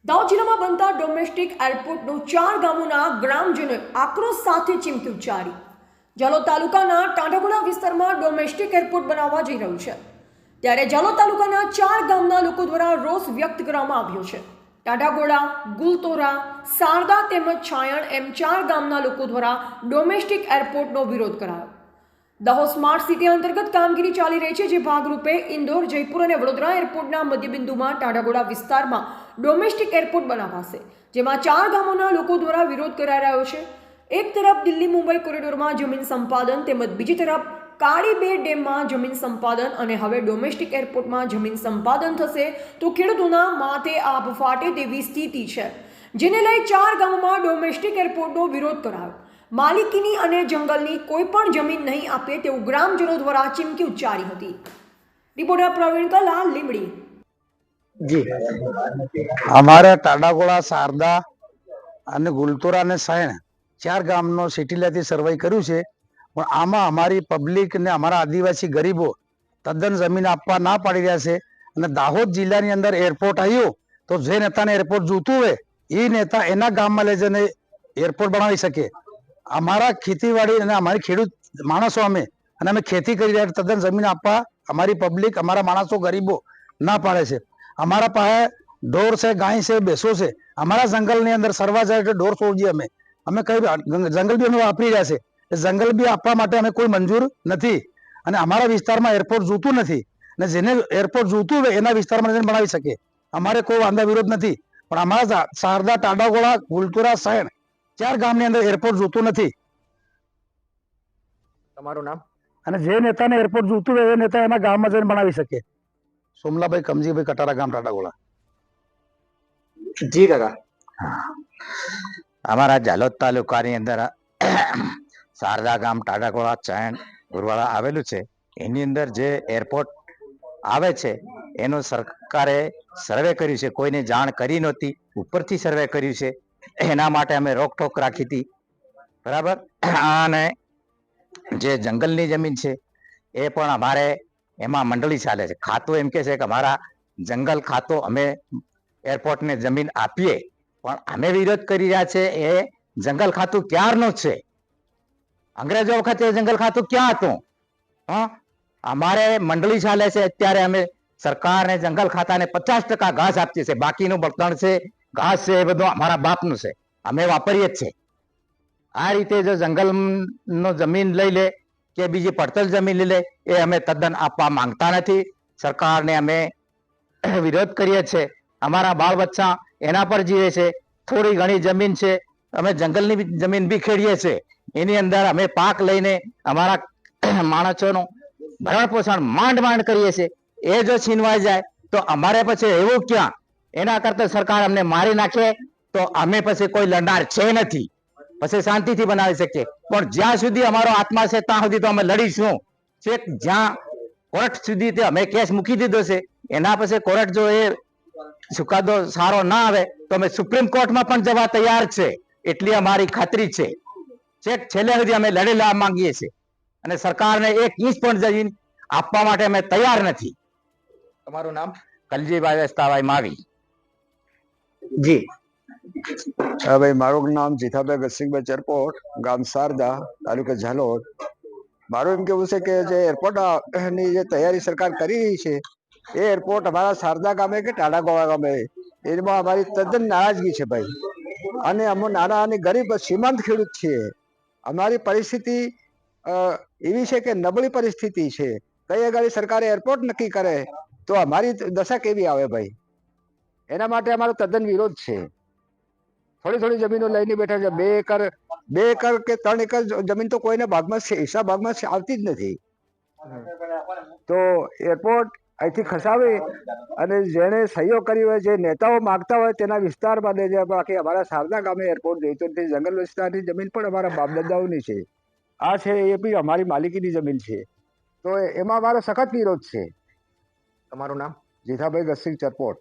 દાહોદ જિલ્લામાં બનતા ડોમેસ્ટિક એરપોર્ટનું 4 ગામોના ગ્રામજનોએ આક્રોશ સાથે ચીમકી ઉચ્ચારી. જાલોદ તાલુકાના ટાંડાગોડા વિસ્તારમાં ડોમેસ્ટિક એરપોર્ટ બનાવવા જઈ રહ્યું છે, ત્યારે જાલોદ તાલુકાના 4 ગામના લોકો દ્વારા રોષ વ્યક્ત કરવામાં આવ્યો છે. ટાંડાગોડા, ગુલતોરા, સારદા તેમજ છાયણ એમ 4 ગામના લોકો દ્વારા ડોમેસ્ટિક એરપોર્ટનો વિરોધ કરાયો. દાહોદ સ્માર્ટ સિટી અંતર્ગત કામગીરી ચાલી રહી છે, જે ભાગરૂપે ઇન્દોર, જયપુર અને વડોદરા એરપોર્ટના મધ્યબિંદુમાં ટાંડાગોડા વિસ્તારમાં ડોમેસ્ટિક એરપોર્ટ બનાવાશે, જેમાં 4 ગામોના લોકો દ્વારા વિરોધ કરાઈ રહ્યો છે. એક તરફ દિલ્હી મુંબઈ કોરિડોરમાં જમીન સંપાદન તેમજ બીજી તરફ કાળી બે ડેમમાં જમીન સંપાદન અને હવે ડોમેસ્ટિક એરપોર્ટમાં જમીન સંપાદન થશે તો ખેડૂતોના માથે આભ ફાટે તેવી સ્થિતિ છે, જેને લઈ 4 ગામોમાં ડોમેસ્ટિક એરપોર્ટનો વિરોધ કરાયો. માલિકીની અને જંગલની કોઈ પણ જમીન નહીં આપે તેવું ગ્રામજનો દ્વારા ચીમકી ઉચ્ચારી હતી. રિપોર્ટર પ્રવીણ કલાલ, લીંબડી. જી, અમારા ટાડાગોળા, સારદા અને ગુલતોરા અને સાયણ 4 ગામનો સિટીલાથી સર્વે કર્યું છે, પણ આમાં અમારી પબ્લિક ને અમારા આદિવાસી ગરીબો તદ્દન જમીન આપવા ના પાડી રહ્યા છે. અને દાહોદ જિલ્લાની અંદર એરપોર્ટ આવ્યું તો જે નેતાને એરપોર્ટ જોતું હોય એ નેતા એના ગામમાં લઈ જઈને એરપોર્ટ બનાવી શકે. અમારા ખેતીવાડી અને અમારી ખેડૂત માણસો અમે ખેતી કરી રહ્યા, તદ્દન જમીન આપવા અમારી પબ્લિક, અમારા માણસો ગરીબો ના પાડે છે. અમારા પાસે ઢોર છે, ગાય છે, ભેંસો છે. અમારા જંગલની અંદર સરવા જાય એટલે ઢોર છોડીએ અમે કઈ જંગલ બી અમે વાપરી રહ્યા છે. એ જંગલ બી આપવા માટે અમે કોઈ મંજૂર નથી. અને અમારા વિસ્તારમાં એરપોર્ટ જોતું નથી, અને જેને એરપોર્ટ જોતું હોય એના વિસ્તારમાં જઈને બનાવી શકે. અમારે કોઈ વાંધા વિરોધ નથી, પણ અમારા સારદા, ટાડાગોળા, ગુલતુરા, સાયણ 4 ગામની અંદર એરપોર્ટ જોતું નથી. તમારું નામ? અને જે નેતાને એરપોર્ટ જોતું હોય એ નેતા એના ગામમાં જઈને બનાવી શકે. સોમલાભાઈ કમજીભાઈ, કટારા ગામ, ટાટાગોળા. જી કાકા. અમારા જાલોદ તાલુકાની અંદર સારદા ગામ, ટાટાગોળા, ચાયણ, ગુરવાડા આવેલું છે. એની અંદર જે એરપોર્ટ આવે છે એનું સરકારે સર્વે કર્યું છે, કોઈને જાણ કરી નહોતી, ઉપરથી સર્વે કર્યું છે. એના માટે અમે રોકટોક રાખી હતી, બરાબર. અને જે જંગલની જમીન છે એ પણ અમારે એમાં મંડળી ચાલે છે. ખાતું એમ કે છે કે અમારા જંગલ ખાતું અમે એરપોર્ટને જમીન આપીએ, પણ અમે વિરોધ કરી રહ્યા છે. એ જંગલ ખાતું ક્યારનું છે? અંગ્રેજો વખતે જંગલ ખાતું ક્યાં હતું? અમારે મંડળી ચાલે છે. અત્યારે અમે સરકારને જંગલ ખાતાને 50% ઘાસ આપીએ છીએ, બાકીનું બળતણ છે, ઘાસ છે, એ બધું અમારા બાપનું છે, અમે વાપરીએ જ છે. આ રીતે જો જંગલ નો જમીન લઈ લે કે બીજી પડતર જમીન લઈ લે એ અમે તદ્દન આપવા માંગતા નથી. સરકારને અમે વિરોધ કરીએ છીએ. અમારા બાળ બચ્ચા એના પર જીવે છે. થોડી ઘણી જમીન છે, અમે જંગલની જમીન બી ખેડીએ છીએ. એની અંદર અમે પાક લઈને અમારા માણસોનું ભરણ પોષણ માંડ કરીએ છીએ. એ જો છીનવાઈ જાય તો અમારે પછી એવું ક્યાં? એના કરતા સરકાર અમને મારી નાખે તો અમે પછી કોઈ લડનાર છે નથી, પછી શાંતિથી બનાવી શકીએ. પણ જ્યાં સુધી અમારો આત્મા છે ત્યાં સુધી તો અમે લડીશું. છેક જ્યાં કોર્ટ સુધી અમે કેસ મૂકી દીધો છે. એના પછી કોર્ટ જો એ ચુકાદો સારો ના આવે તો અમે સુપ્રીમ કોર્ટમાં પણ જવા તૈયાર છે, એટલી અમારી ખાતરી છે. છેક છેલ્લે સુધી અમે લડી લેવા માંગીએ છીએ, અને સરકારને 1 ઇંચ પણ જમીન આપવા માટે અમે તૈયાર નથી. તમારું નામ? કલજીભાઈ વેસ્તાભાઈ માવી. જી. ભાઈ, મારું નામ જીથાભાઈ ગસિંગભાઈ ચરપોટ, ગામ સારદા, તાલુકા જાલોદ. મારું એમ કેવું છે કે જે એરપોર્ટ ની જે તૈયારી સરકાર કરી રહી છે, એ એરપોર્ટ અમારા સારદા ગામે કે ટાડાગોળા ગામે એમાં અમારી તદ્દન નારાજગી છે ભાઈ. અને અમે નાના અને ગરીબ સીમાંત ખેડૂત છીએ. અમારી પરિસ્થિતિ એવી છે કે નબળી પરિસ્થિતિ છે. કઈ આગળ સરકારે એરપોર્ટ નક્કી કરે તો અમારી દશા કેવી આવે ભાઈ? એના માટે અમારો તદ્દન વિરોધ છે. થોડી જમીનો લઈને બેઠા છે. 2 એકર કે 3 એકર જમીન તો કોઈને ભાગમાં હિસાબ ભાગમાં આવતી જ નથી. તો એરપોર્ટ અહીંથી ખસાવી અને જેને સહયોગ કરી હોય, જે નેતાઓ માગતા હોય તેના વિસ્તારમાં દે છે. બાકી અમારા સારદા ગામે એરપોર્ટ જોઈતો નથી. જંગલ વિસ્તારની જમીન પણ અમારા બાપ દાદાઓની છે. આ છે એ બી અમારી માલિકીની જમીન છે. તો એમાં અમારો સખત વિરોધ છે. તમારું નામ? જીથાભાઈ ગસિંગ ચરપોટ.